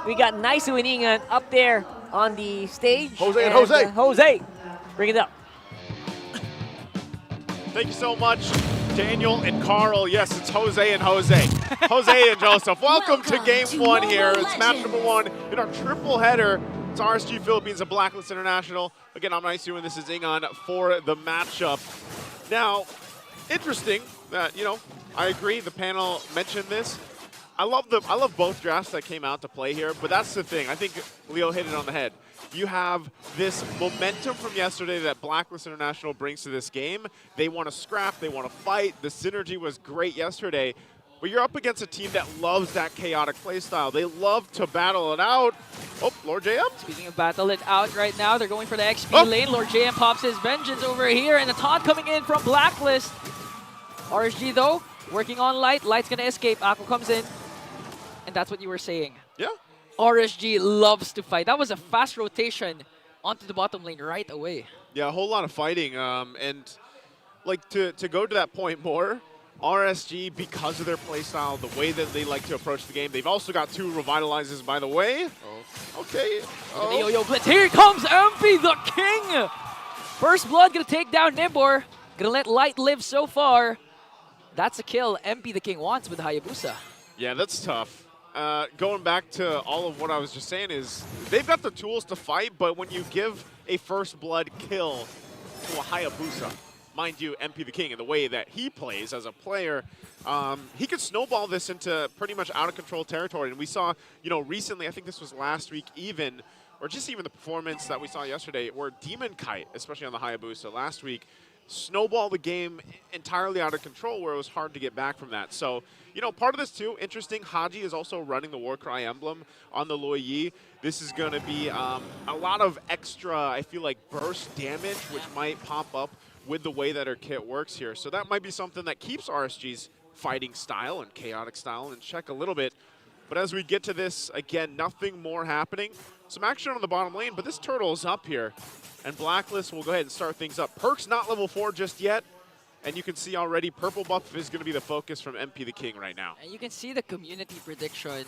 We got Nice Winingan up there on the stage. Jose and Jose. Jose, bring it up. Thank you so much, Daniel and Carl. Yes, it's Jose and Jose. Jose and Joseph. Welcome to Game 1 here. It's match number 1 in our triple header. It's RSG Philippines and Blacklist International. Again, I'm Nice and this is Ingan for the matchup. Now, interesting that, I agree, the panel mentioned this. I love both drafts that came out to play here, but that's the thing. I think Leo hit it on the head. You have this momentum from yesterday that Blacklist International brings to this game. They want to scrap, they want to fight. The synergy was great yesterday, but you're up against a team that loves that chaotic playstyle. They love to battle it out. Oh, Lord JM. Speaking of battle it out right now, they're going for the XP lane. Lord JM pops his vengeance over here, and the taunt coming in from Blacklist. RSG though, working on Light. Light's gonna escape. Aqua comes in. And that's what you were saying. Yeah. RSG loves to fight. That was a fast rotation onto the bottom lane right away. Yeah, a whole lot of fighting. And like to go to that point more, RSG, because of their playstyle, the way that they like to approach the game, they've also got 2 revitalizes, by the way. Oh. Okay. The yo-yo blitz. Here comes MP the King. First blood gonna take down Nibor. Gonna let Light live so far. That's a kill MP the King wants with Hayabusa. Yeah, that's tough. Going back to all of what I was just saying is they've got the tools to fight, but when you give a first blood kill to a Hayabusa, mind you, MP the King, in the way that he plays as a player, he could snowball this into pretty much out of control territory. And we saw, recently, I think this was last week even, or just even the performance that we saw yesterday, where Demon Kite, especially on the Hayabusa last week, snowball the game entirely out of control where it was hard to get back from that. So, part of this too, interesting, Haji is also running the Warcry emblem on the Loi Yi. This is going to be a lot of extra, I feel like, burst damage, which might pop up with the way that her kit works here. So that might be something that keeps RSG's fighting style and chaotic style in check a little bit. But as we get to this, again, nothing more happening. Some action on the bottom lane, but this turtle is up here. And Blacklist will go ahead and start things up. Perk's not level 4 just yet. And you can see already purple buff is going to be the focus from MP the King right now. And you can see the community prediction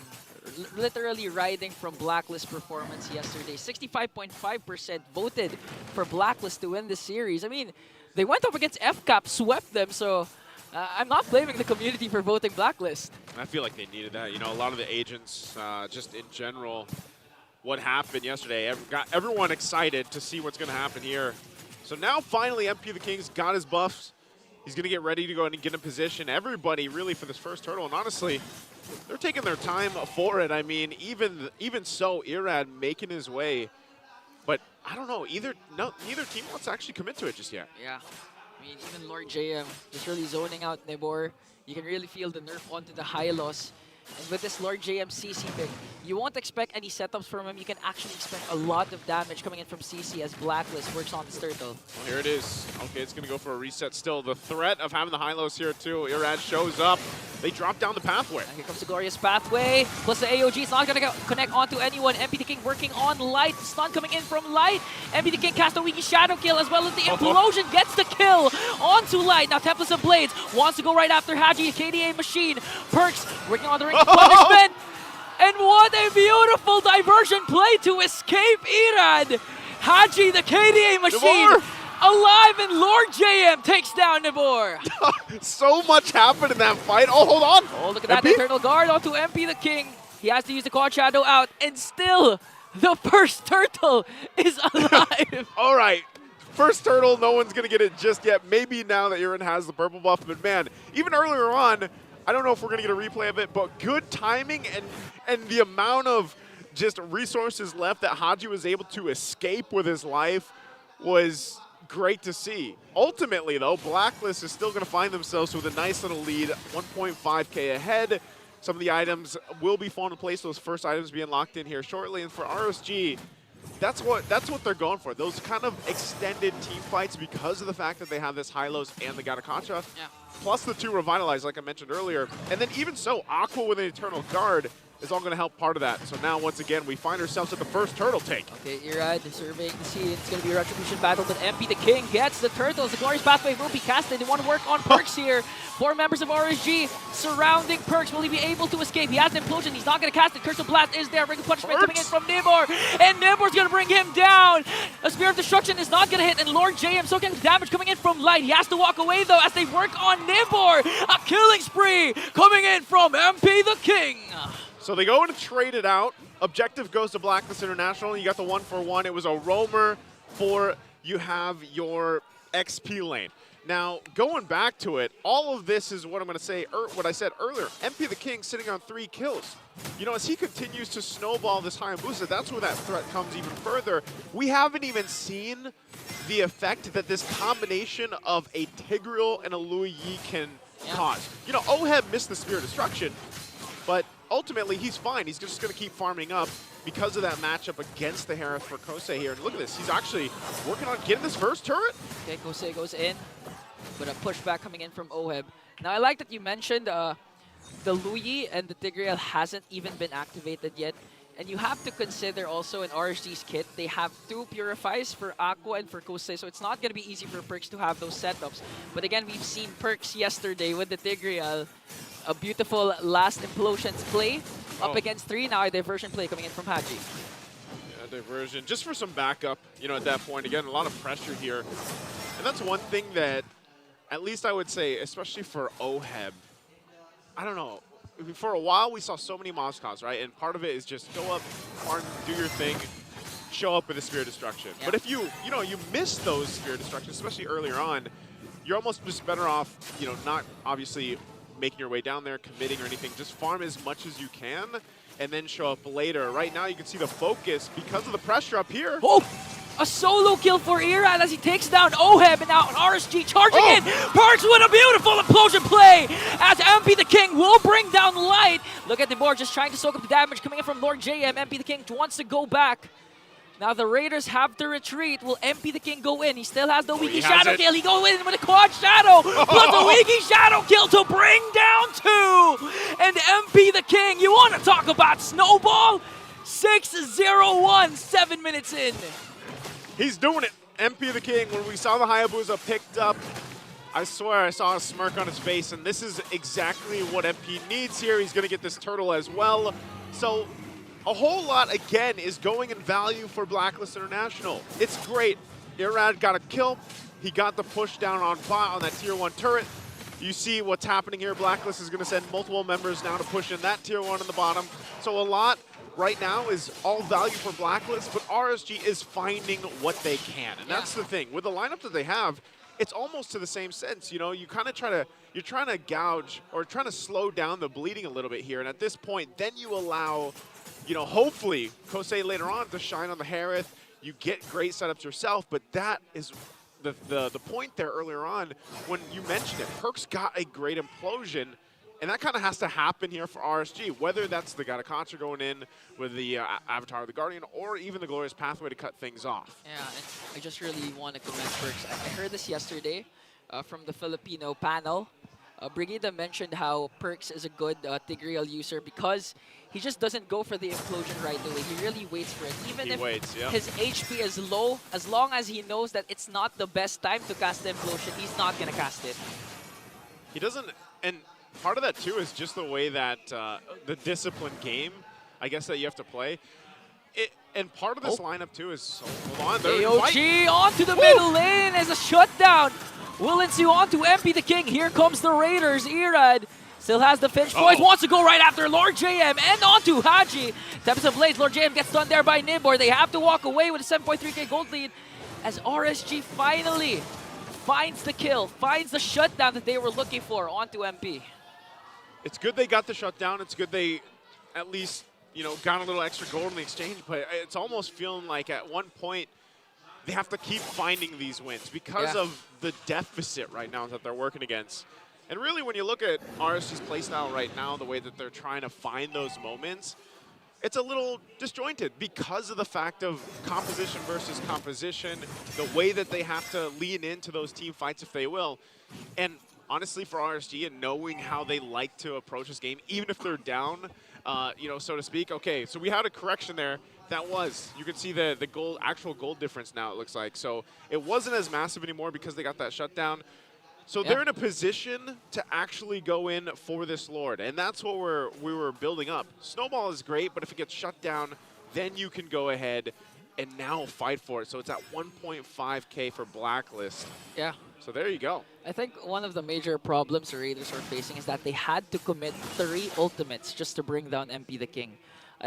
literally riding from Blacklist performance yesterday. 65.5% voted for Blacklist to win this series. I mean, they went up against FCAP, swept them, so I'm not blaming the community for voting Blacklist. I feel like they needed that. A lot of the agents, just in general, what happened yesterday got everyone excited to see what's going to happen here. So now finally MP the King's got his buffs. He's going to get ready to go and get in position. Everybody really for this first turtle, and honestly, they're taking their time for it. I mean, even so, Irad making his way, but I don't know, neither team wants to actually commit to it just yet. Yeah, I mean, even Lord JM just really zoning out Nibor. You can really feel the nerf onto the Hylos. And with this Lord JM CC pick, you won't expect any setups from him. You can actually expect a lot of damage coming in from CC as Blacklist works on this turtle. Well, here it is. Okay, it's going to go for a reset still. The threat of having the Hylos here too. Irad shows up. They drop down the pathway. And here comes the Glorious Pathway. Plus the AOG is not going to connect onto anyone. MP the King working on Light. Stun coming in from Light. MP the King cast a Wiki Shadow kill as well as the Implosion gets the kill onto Light. Now Tempest of Blades wants to go right after Haji, KDA Machine. Perks working on the ring of punishment. And what a beautiful diversion play to escape Irad. Haji, the KDA Machine, alive, and Lord JM takes down Nibor. So much happened in that fight. Oh, hold on. Oh, look at that Eternal Guard onto MP the King. He has to use the Quad Shadow out, and still the first turtle is alive. All right. First turtle, no one's going to get it just yet. Maybe now that Iran has the purple buff, but man, even earlier on, I don't know if we're going to get a replay of it, but good timing and the amount of just resources left that Haji was able to escape with his life was great to see. Ultimately, though, Blacklist is still going to find themselves with a nice little lead, 1.5K ahead. Some of the items will be falling in place, those first items being locked in here shortly. And for RSG, that's what they're going for. Those kind of extended team fights because of the fact that they have this Hylos and the Gatakacha. Yeah. Plus the 2 Revitalize, like I mentioned earlier. And then even so, Aqua with an Eternal Guard, is all going to help part of that. So now, once again, we find ourselves at the first turtle take. Okay, Irad surveying the scene. It's going to be a retribution battle, but MP the King gets the turtles. The Glorious Pathway will be casted. They want to work on Perks here. 4 members of RSG surrounding Perks. Will he be able to escape? He has the implosion. He's not going to cast it. Curse of Blast is there. Ring of Punishment coming in from Nibor. And Nibor's going to bring him down. A Spear of Destruction is not going to hit. And Lord JM soaking damage coming in from Light. He has to walk away, though, as they work on Nibor. A killing spree coming in from MP the King. So they go and trade it out. Objective goes to Blacklist International. You got the 1-for-1. It was a roamer for you have your XP lane. Now, going back to it, all of this is what I'm going to say, what I said earlier. MP the King sitting on 3 kills. You know, as he continues to snowball this Hayabusa, that's where that threat comes even further. We haven't even seen the effect that this combination of a Tigreal and a Louis Yi can cause. You know, Oheb missed the Spear of Destruction, but ultimately he's fine. He's just going to keep farming up because of that matchup against the Harith for Kosei here. And look at this. He's actually working on getting this first turret. Okay, Kosei goes in, but a pushback coming in from Oheb. Now, I like that you mentioned the Louis and the Tigreal hasn't even been activated yet. And you have to consider also in RSG's kit, they have 2 Purifies for Aqua and for Kosei, so it's not going to be easy for Perks to have those setups. But again, we've seen Perks yesterday with the Tigreal. A beautiful last Implosions play up against 3. Now a diversion play coming in from Haji. Yeah, diversion. Just for some backup, you know, at that point. Again, a lot of pressure here. And that's one thing that, at least I would say, especially for Oheb, I don't know. For a while, we saw so many Moscows, right? And part of it is just go up, farm, do your thing, show up with a Spear of Destruction. Yeah. But if you miss those Spear of Destruction, especially earlier on, you're almost just better off, you know, not obviously making your way down there, committing or anything. Just farm as much as you can and then show up later. Right now, you can see the focus because of the pressure up here. Oh! A solo kill for Irad as he takes down Oheb, and now RSG charging in. Perks with a beautiful implosion play as MP the King will bring down Light. Look at the board just trying to soak up the damage coming in from Lord JM. MP the King wants to go back. Now the Raiders have to retreat. Will MP the King go in? He still has the Wiki Shadow kill. He goes in with a quad shadow plus a Wiki Shadow kill to bring down 2. And MP the King, you want to talk about snowball? 6-0-1, 7 minutes in. He's doing it. MP the King, when we saw the Hayabusa picked up, I swear I saw a smirk on his face, and this is exactly what MP needs here. He's going to get this turtle as well. So a whole lot, again, is going in value for Blacklist International. It's great. Irad got a kill. He got the push down on bot on that tier 1 turret. You see what's happening here. Blacklist is going to send multiple members now to push in that tier 1 on the bottom. So a lot right now is all value for Blacklist, but RSG is finding what they can. And that's the thing. With the lineup that they have, it's almost to the same sense. You know, you kind of you're trying to gouge or trying to slow down the bleeding a little bit here. And at this point, then you allow, you know, hopefully Kosei later on to shine on the Harith. You get great setups yourself, but that is the point there earlier on when you mentioned it. Perks got a great implosion, and that kind of has to happen here for RSG, whether that's the Gatacontra going in with the Avatar of the Guardian or even the Glorious Pathway to cut things off. Yeah, and I just really want to commend Perks. I heard this yesterday from the Filipino panel. Brigida mentioned how Perks is a good Tigreal user because he just doesn't go for the implosion right away. He really waits for it. Even if his HP is low, as long as he knows that it's not the best time to cast the implosion, he's not going to cast it. He doesn't, and part of that too is just the way that the disciplined game, I guess, that you have to play. And part of this lineup too is, hold on, AOG onto the middle lane as a shutdown will ensue onto MP the King. Here comes the Raiders. Irad still has the Finch Boys, wants to go right after Lord JM and onto Haji. Tempest of Blades, Lord JM gets done there by Nibor. They have to walk away with a 7.3k gold lead as RSG finally finds the kill, finds the shutdown that they were looking for onto MP. It's good they got the shutdown. It's good they at least, you know, got a little extra gold in the exchange, but it's almost feeling like at one point they have to keep finding these wins because of the deficit right now that they're working against. And really, when you look at RSG's playstyle right now, the way that they're trying to find those moments, it's a little disjointed because of the fact of composition versus composition, the way that they have to lean into those team fights if they will. And honestly, for RSG and knowing how they like to approach this game, even if they're down, you know, so to speak. Okay, so we had a correction there. That was, you can see the actual gold difference now, it looks like. So it wasn't as massive anymore because they got that shutdown. So they're in a position to actually go in for this Lord, and that's what we were building up. Snowball is great, but if it gets shut down, then you can go ahead and now fight for it. So it's at 1.5K for Blacklist. Yeah. So there you go. I think one of the major problems the Raiders were facing is that they had to commit 3 ultimates just to bring down MP the King.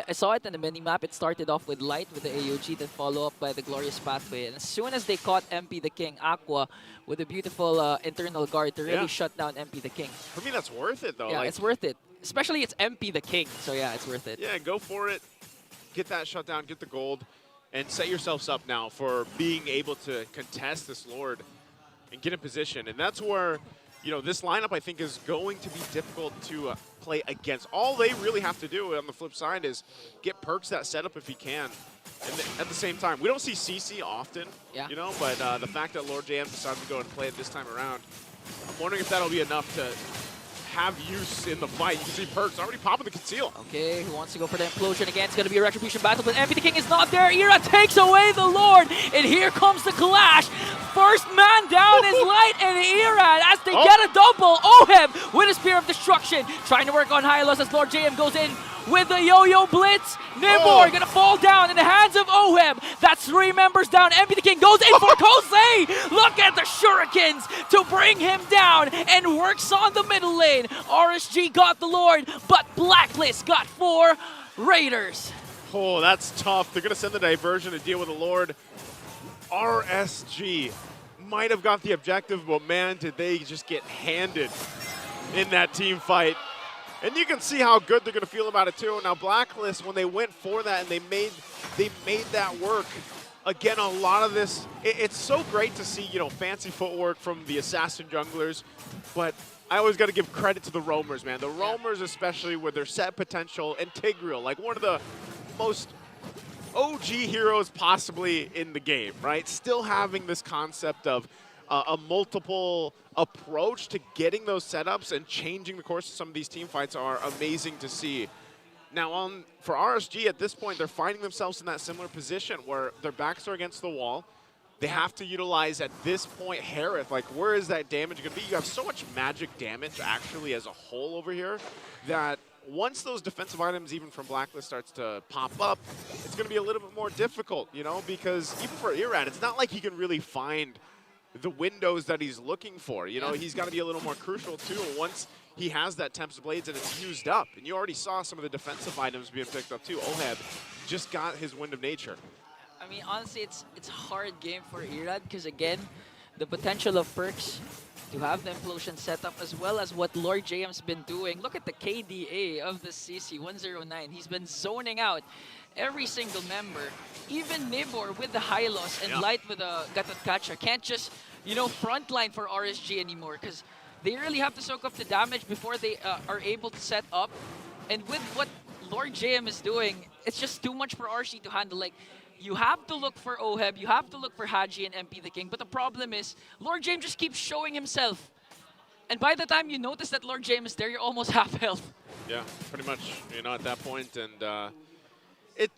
I saw it in the minimap. It started off with Light with the AOG, then follow up by the Glorious Pathway. And as soon as they caught MP the King, Aqua with a beautiful internal guard to really shut down MP the King. For me, that's worth it, though. Yeah, like, it's worth it. Especially it's MP the King, so yeah, it's worth it. Yeah, go for it. Get that shutdown, get the gold, and set yourselves up now for being able to contest this Lord and get in position. And that's where, you know, this lineup, I think, is going to be difficult to play against. All they really have to do on the flip side is get Perks that setup if he can. And at the same time, we don't see CC often, you know, but the fact that Lord JM decided to go and play it this time around, I'm wondering if that'll be enough to have use in the fight. You can see Perks already popping the conceal. Okay, who wants to go for the implosion again? It's going to be a retribution battle, but MP the King is not there. Ira takes away the Lord, and here comes the clash. First man down is Light and Ira as they get a double. Oheb with a Spear of Destruction, trying to work on Hylos as Lord JM goes in with the Yo-Yo Blitz. Nibor gonna fall down in the hands of Oheb. That's 3 members down. MP the King goes in for Kosei. Look at the shurikens to bring him down and works on the middle lane. RSG got the Lord, but Blacklist got 4 Raiders. Oh, that's tough. They're gonna send the diversion to deal with the Lord. RSG might have got the objective, but man, did they just get handed in that team fight. And you can see how good they're going to feel about it too. Now Blacklist, when they went for that and they made that work. Again, a lot of this, it's so great to see, you know, fancy footwork from the assassin junglers, but I always got to give credit to the roamers, man. The roamers, especially with their set potential, and Tigreal, like one of the most OG heroes possibly in the game, right? Still having this concept of a multiple approach to getting those setups and changing the course of some of these team fights are amazing to see. Now, for RSG, at this point, they're finding themselves in that similar position where their backs are against the wall. They have to utilize, at this point, Harith. Like, where is that damage going to be? You have so much magic damage, actually, as a whole over here, that once those defensive items, even from Blacklist, starts to pop up, it's going to be a little bit more difficult, you know, because even for Irad, it's not like he can really find the windows that he's looking for. You know, he's got to be a little more crucial too once he has that Tempest Blades and it's used up. And you already saw some of the defensive items being picked up too. Oheb just got his Wind of Nature. I mean, honestly, it's a hard game for Irad because, again, the potential of Perks to have the implosion set up as well as what Lord JM's been doing. Look at the KDA of the CC 109. He's been zoning out every single member. Even Nibor with the Hylos and Light with a Gatot can't just, you know, frontline for RSG anymore because they really have to soak up the damage before they are able to set up. And with what Lord JM is doing, it's just too much for RSG to handle. Like, you have to look for Oheb, you have to look for Haji and MP the King, but the problem is Lord James just keeps showing himself. And by the time you notice that Lord James is there, you're almost half health. Yeah, pretty much, you know, at that point. And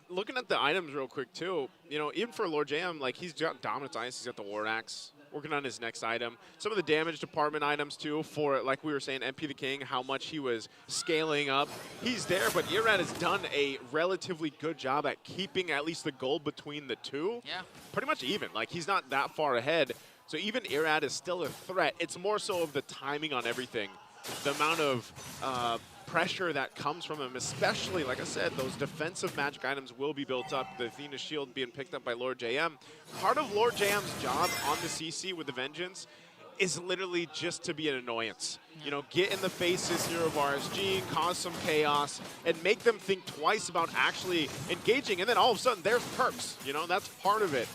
looking at the items real quick too, you know, even for Lord JM, like he's got Dominance Ice, he's got the War Axe, working on his next item. Some of the damage department items too for, like we were saying, MP the King, how much he was scaling up. He's there, but Irad has done a relatively good job at keeping at least the goal between the two. Yeah. Pretty much even. Like, he's not that far ahead. So even Irad is still a threat. It's more so of the timing on everything. The amount of pressure that comes from him, especially, like I said, those defensive magic items will be built up. The Athena Shield being picked up by Lord JM. Part of Lord JM's job on the CC with the Vengeance is literally just to be an annoyance. You know, get in the faces here of RSG, cause some chaos, and make them think twice about actually engaging. And then all of a sudden, there's Perks. You know, that's part of it.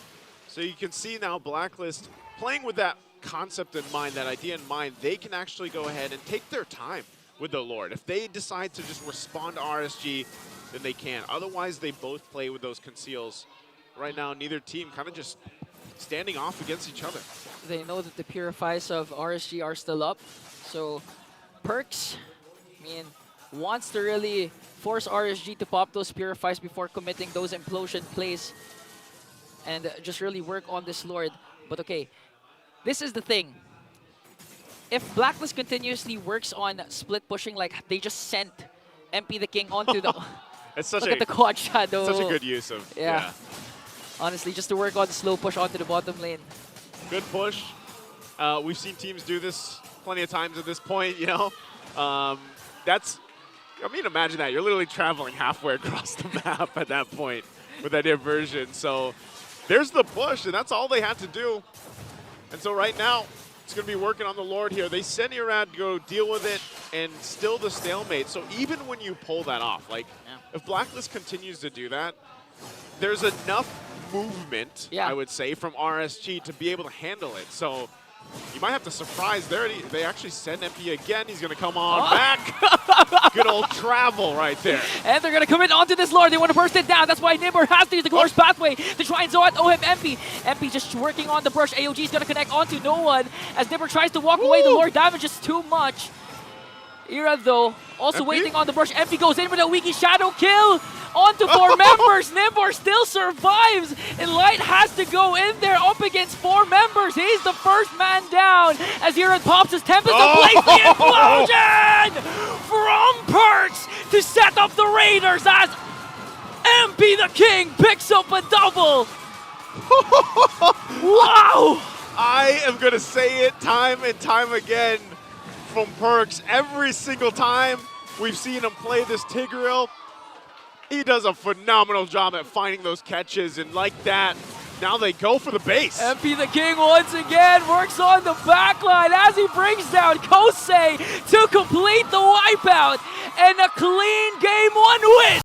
So you can see now Blacklist playing with that concept in mind, that idea in mind. They can actually go ahead and take their time with the Lord. If they decide to just respond to RSG, then they can. Otherwise, they both play with those conceals. Right now, neither team kind of just standing off against each other. They know that the Purifies of RSG are still up. So, Perks, I mean, wants to really force RSG to pop those Purifies before committing those implosion plays and just really work on this Lord. But okay, this is the thing. If Blacklist continuously works on split pushing like they just sent MP the King onto the... It's such look at the quad shadow. such a good use of... Yeah. Honestly, just to work on the slow push onto the bottom lane. Good push. We've seen teams do this plenty of times at this point, you know. That's... I mean, imagine that. You're literally traveling halfway across the map at that point with that inversion. So there's the push, and that's all they had to do. And so right now, it's going to be working on the Lord here. They send Irad to go deal with it, and still the stalemate. So even when you pull that off, like, if Blacklist continues to do that, there's enough movement, I would say, from RSG to be able to handle it. So you might have to surprise there. They actually send MP again. He's going to come on back. Good old travel right there. And they're going to commit onto this Lord. They want to burst it down. That's why Nibor has to use the Glorious Pathway to try and Zoat OHIP MP. MP just working on the brush. AOG is going to connect onto no one. As Nibor tries to walk away, the Lord damages too much. Ira, though, also waiting on the brush. MP goes in with a Wiki Shadow kill onto 4 members. Nibor still survives, and Light has to go in there up against 4 members. He's the first man down as Ira pops his Tempest to place the implosion from Perks to set up the Raiders as MP the King picks up a double. Wow! I am going to say it time and time again from Perks. Every single time we've seen him play this Tigreal, he does a phenomenal job at finding those catches, and like that, now they go for the base. MP the King once again works on the backline as he brings down Kosei to complete the wipeout and a clean game 1 win.